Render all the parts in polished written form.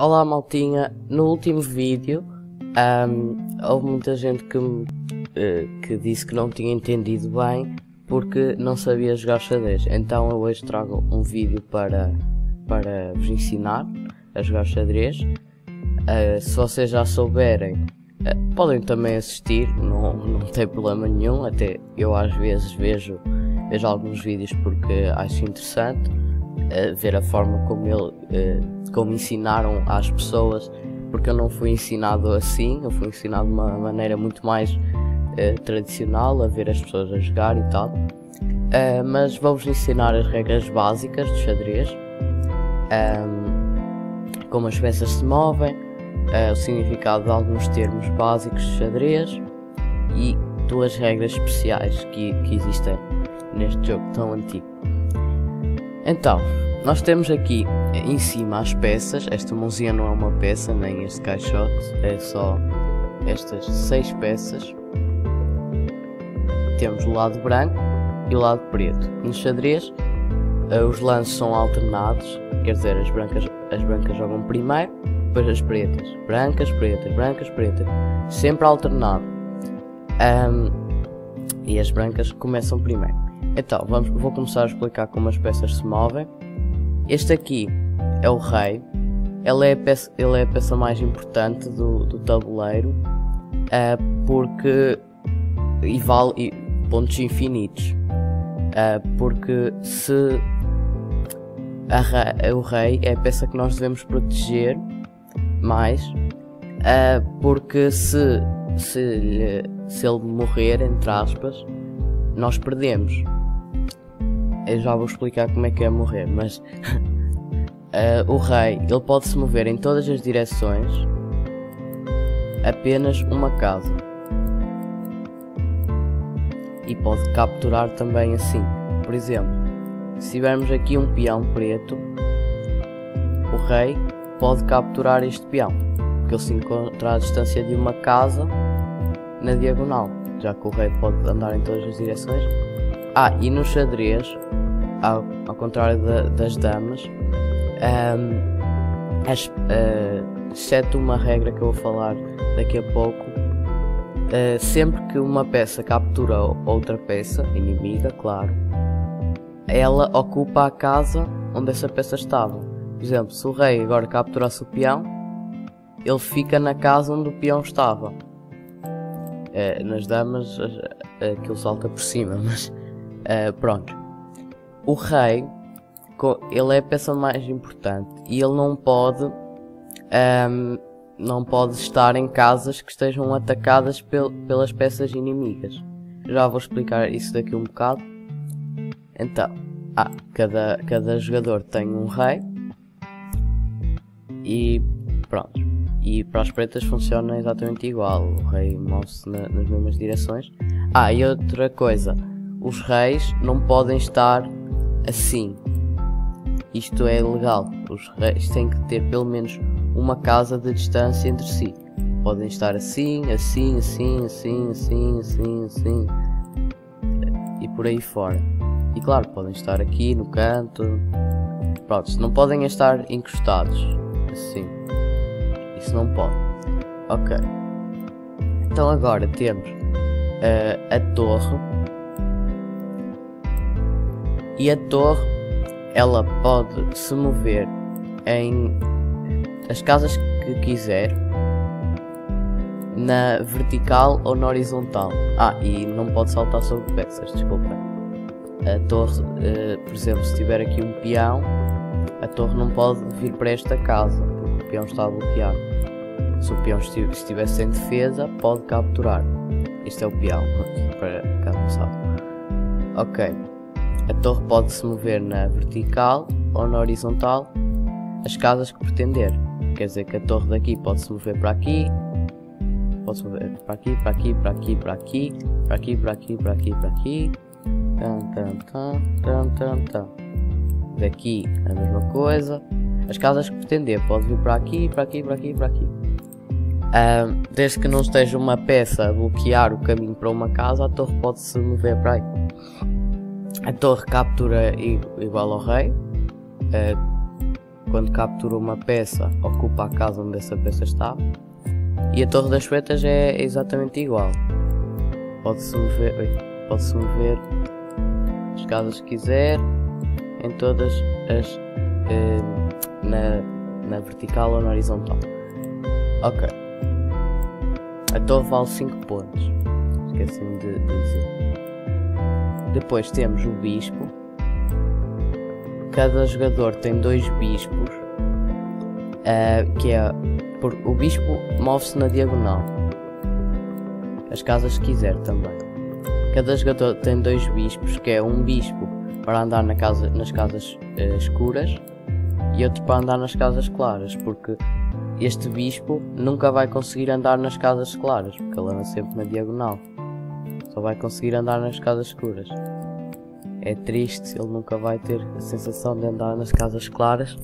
Olá maltinha, no último vídeo houve muita gente que disse que não tinha entendido bem porque não sabia jogar xadrez. Então eu hoje trago um vídeo para vos ensinar a jogar xadrez. Se vocês já souberem, podem também assistir, não tem problema nenhum. Até eu às vezes vejo alguns vídeos porque acho interessante ver a forma como ensinaram às pessoas, porque eu não fui ensinado assim, eu fui ensinado de uma maneira muito mais tradicional, a ver as pessoas a jogar e tal. Mas vou-vos ensinar as regras básicas do xadrez, como as peças se movem, o significado de alguns termos básicos de xadrez e duas regras especiais que existem neste jogo tão antigo. Então, nós temos aqui em cima as peças. Esta mãozinha não é uma peça, nem este caixote, é só estas 6 peças. Temos o lado branco e o lado preto. No xadrez, os lances são alternados, quer dizer, as brancas jogam primeiro, depois as pretas. Brancas, pretas, brancas, pretas. Sempre alternado. E as brancas começam primeiro. Então, vou começar a explicar como as peças se movem. Este aqui é o rei. Ele é a peça mais importante do tabuleiro, porque vale pontos infinitos. Porque o rei é a peça que nós devemos proteger mais, porque se ele morrer, entre aspas, nós perdemos. Eu já vou explicar como é que é morrer, mas o rei ele pode se mover em todas as direções, apenas uma casa, e pode capturar também assim. Por exemplo, se tivermos aqui um peão preto, o rei pode capturar este peão, porque ele se encontra à distância de uma casa na diagonal, já que o rei pode andar em todas as direções. E no xadrez, ao contrário das damas, exceto uma regra que eu vou falar daqui a pouco, sempre que uma peça captura outra peça inimiga, claro, ela ocupa a casa onde essa peça estava. Por exemplo, se o rei agora capturasse o peão, ele fica na casa onde o peão estava. Nas damas aquilo salta por cima, mas pronto. O rei, ele é a peça mais importante e ele não pode estar em casas que estejam atacadas pelas peças inimigas. Já vou explicar isso daqui um bocado. Então, cada jogador tem um rei e pronto. E para as pretas funciona exatamente igual, o rei move-se nas mesmas direções. E outra coisa, os reis não podem estar assim, isto é ilegal. Os reis têm que ter pelo menos uma casa de distância entre si. Podem estar assim, assim, assim, assim, assim, assim, assim e por aí fora. E claro, podem estar aqui no canto. Pronto, não podem estar encostados assim, isso não pode. Ok, então agora temos a torre. E a torre, ela pode se mover em as casas que quiser, na vertical ou na horizontal. E não pode saltar sobre peças, desculpa. A torre, por exemplo, se tiver aqui um peão, a torre não pode vir para esta casa, porque o peão está bloqueado. Se o peão estivesse sem defesa, pode capturar. Este é o peão, para cá não sabe. Ok. A torre pode se mover na vertical ou na horizontal, as casas que pretender. Quer dizer que a torre daqui pode se mover para aqui, pode se mover para aqui, para aqui, para aqui, para aqui, para aqui, para aqui, para aqui, para aqui. Daqui a mesma coisa. As casas que pretender pode vir para aqui, para aqui, para aqui, para aqui. Desde que não esteja uma peça a bloquear o caminho para uma casa, a torre pode se mover para aí. A torre captura igual ao rei, quando captura uma peça, ocupa a casa onde essa peça está. E a Torre das Pretas é exatamente igual. Pode-se mover as casas que quiser, em todas as na vertical ou na horizontal. Ok. A torre vale 5 pontos. Esqueci-me de dizer. Depois temos o bispo. Cada jogador tem 2 bispos. O bispo move-se na diagonal. As casas que quiser também. Cada jogador tem 2 bispos, que é um bispo para andar nas casas escuras e outro para andar nas casas claras, porque este bispo nunca vai conseguir andar nas casas claras, porque ele anda sempre na diagonal. Só vai conseguir andar nas casas escuras. É triste, ele nunca vai ter a sensação de andar nas casas claras.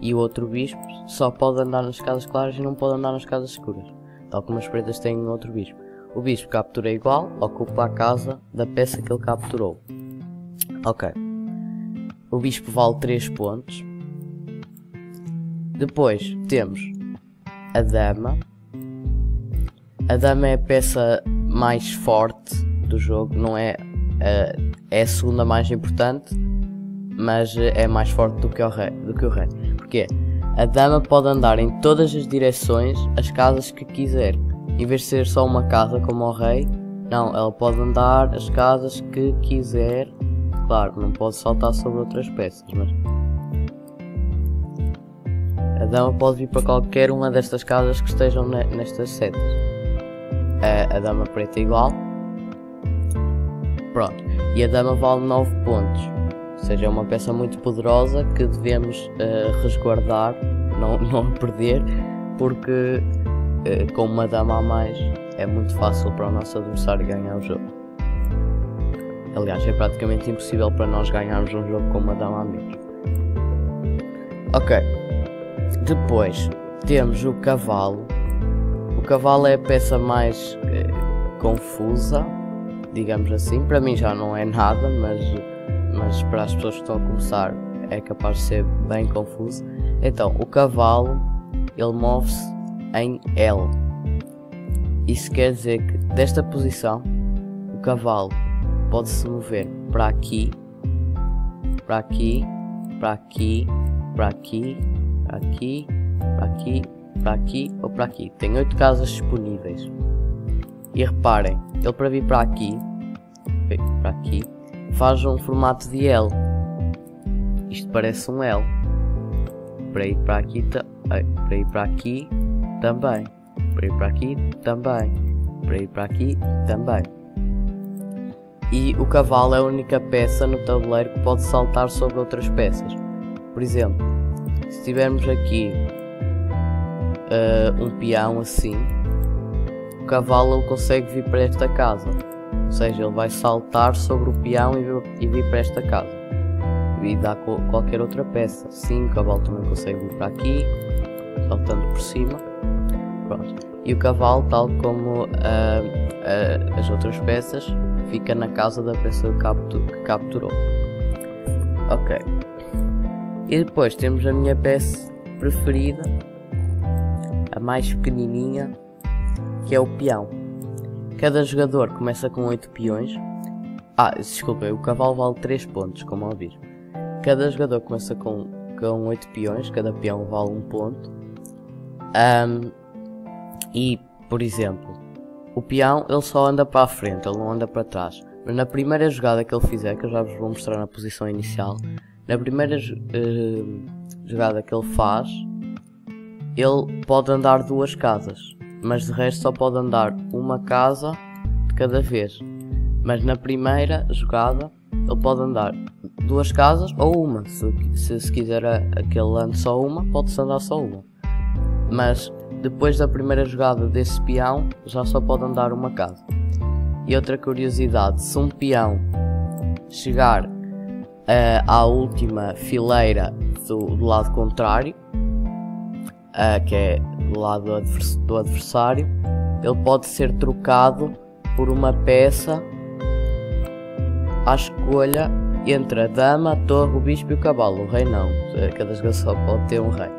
E o outro bispo só pode andar nas casas claras e não pode andar nas casas escuras, tal como as pretas têm um outro bispo. O bispo captura igual, ocupa a casa da peça que ele capturou. Ok. O bispo vale 3 pontos. Depois temos a dama. A dama é a peça mais forte do jogo, não é a segunda mais importante, mas é mais forte do que o rei. Porque a dama pode andar em todas as direções, as casas que quiser. Em vez de ser só uma casa como o rei, não, ela pode andar as casas que quiser. Claro, não pode saltar sobre outras peças, mas a dama pode vir para qualquer uma destas casas que estejam nestas setas. A dama preta é igual. Pronto. E a dama vale 9 pontos. Ou seja, é uma peça muito poderosa que devemos resguardar, não perder, porque com uma dama a mais é muito fácil para o nosso adversário ganhar o jogo. Aliás, é praticamente impossível para nós ganharmos um jogo com uma dama a menos. Ok. Depois temos o cavalo. O cavalo é a peça mais confusa, digamos assim. Para mim já não é nada, mas para as pessoas que estão a começar é capaz de ser bem confuso. Então, o cavalo, ele move-se em L. Isso quer dizer que desta posição o cavalo pode se mover para aqui, para aqui, para aqui, para aqui, para aqui, para aqui, para aqui ou para aqui. Tem 8 casas disponíveis. E reparem, ele para vir para aqui, faz um formato de L. Isto parece um L. Para ir para aqui, para ir para aqui também. Para ir para aqui também. Para ir para aqui também. E o cavalo é a única peça no tabuleiro que pode saltar sobre outras peças. Por exemplo, se tivermos aqui um peão assim, o cavalo ele consegue vir para esta casa. Ou seja, ele vai saltar sobre o peão e vir para esta casa. E dá qualquer outra peça. Sim, o cavalo também consegue vir para aqui, saltando por cima. Pronto. E o cavalo, tal como as outras peças, fica na casa da peça que capturou. Ok. E depois temos a minha peça preferida, a mais pequenininha, que é o peão. Cada jogador começa com 8 peões. Desculpem, o cavalo vale 3 pontos, como ao ouvir. Cada jogador começa com 8 peões, cada peão vale 1 ponto. E, por exemplo, o peão ele só anda para a frente, ele não anda para trás. Mas na primeira jogada que ele fizer, que eu já vos vou mostrar na posição inicial, na primeira jogada que ele faz, ele pode andar 2 casas, mas de resto só pode andar uma casa de cada vez. Mas na primeira jogada ele pode andar 2 casas ou uma. Se quiser que ele ande só uma, pode-se andar só uma. Mas depois da primeira jogada desse peão, já só pode andar uma casa. E outra curiosidade, se um peão chegar à última fileira do lado contrário, que é do lado do adversário, ele pode ser trocado por uma peça à escolha entre a dama, a torre, o bispo e o cavalo. O rei não, cada jogador só pode ter um rei.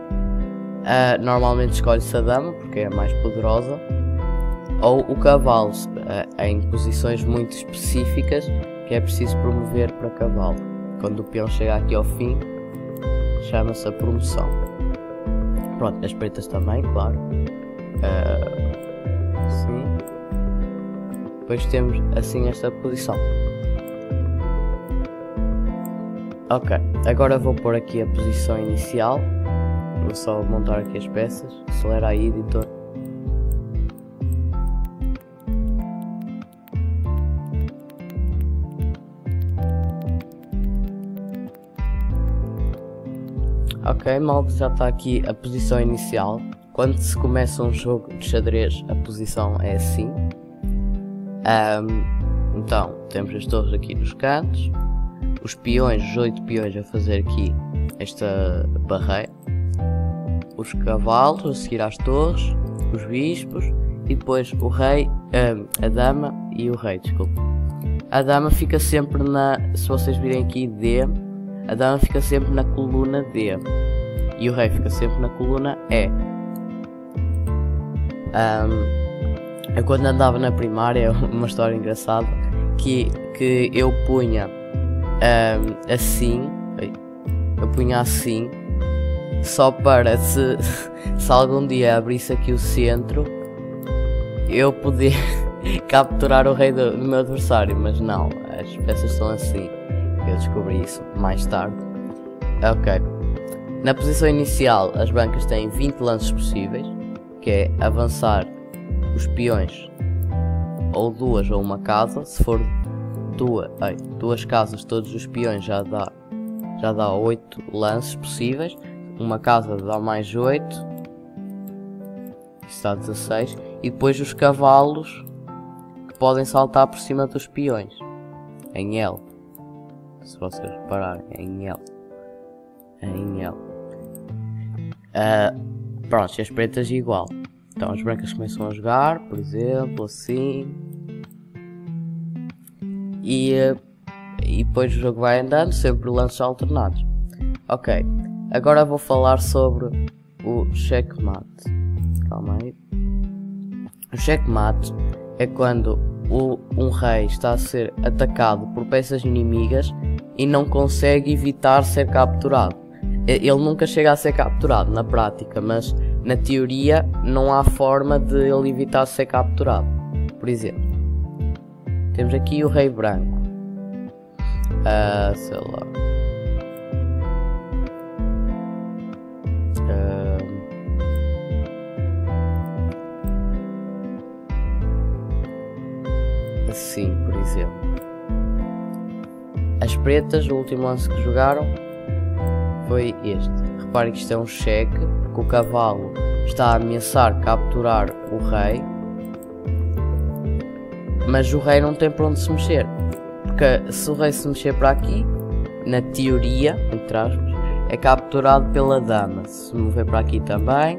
Normalmente escolhe-se a dama porque é a mais poderosa, ou o cavalo, em posições muito específicas que é preciso promover para cavalo. Quando o peão chega aqui ao fim, chama-se a promoção. Pronto, as pretas também, claro. Sim. Depois temos assim esta posição. Ok, agora vou pôr aqui a posição inicial. Vou só montar aqui as peças. Acelera aí, editor. Ok, malta, já está aqui a posição inicial. Quando se começa um jogo de xadrez, a posição é assim. Então, temos as torres aqui nos cantos. Os peões, os 8 peões a fazer aqui esta barreira. Os cavalos a seguir às torres. Os bispos. E depois o rei, a dama e o rei, desculpa. A dama fica sempre na, se vocês virem aqui D, a dama fica sempre na coluna D. E o rei fica sempre na coluna E. Eu quando andava na primária, uma história engraçada, que eu punha assim, eu punha assim, só para se algum dia abrisse aqui o centro, eu poder capturar o rei do meu adversário, mas não, as peças estão assim, eu descobri isso mais tarde. Ok, na posição inicial as brancas têm 20 lances possíveis, que é avançar os peões ou duas ou uma casa. Se for duas casas, todos os peões já dá 8 lances possíveis. Uma casa dá mais 8, está 16. E depois os cavalos que podem saltar por cima dos peões em L, se vocês repararem, em L. Pronto, e as pretas igual. Então as brancas começam a jogar, por exemplo, assim. E depois o jogo vai andando, sempre lances alternados. Ok, agora vou falar sobre o checkmate. Calma aí. O checkmate é quando um rei está a ser atacado por peças inimigas e não consegue evitar ser capturado. Ele nunca chega a ser capturado na prática, mas na teoria não há forma de ele evitar ser capturado. Por exemplo, temos aqui o rei branco. Sei lá. Assim, por exemplo. As pretas, o último lance que jogaram foi este. Reparem que isto é um cheque, porque o cavalo está a ameaçar capturar o rei, mas o rei não tem para onde se mexer, porque se o rei se mexer para aqui, na teoria, entre aspas, é capturado pela dama. Se mover para aqui também,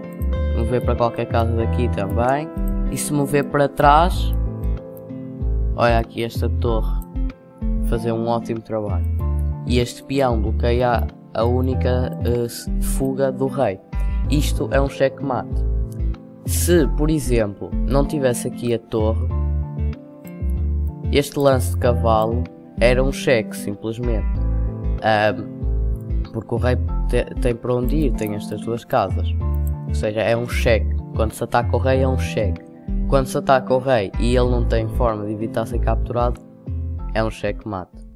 mover para qualquer casa daqui também, e se mover para trás, olha aqui esta torre, fazer um ótimo trabalho, e este peão bloqueia a única fuga do rei. Isto é um checkmate. Se, por exemplo, não tivesse aqui a torre, este lance de cavalo era um cheque, simplesmente. Porque o rei tem para onde ir, tem estas duas casas. Ou seja, é um cheque. Quando se ataca o rei é um cheque. Quando se ataca o rei e ele não tem forma de evitar ser capturado, é um checkmate.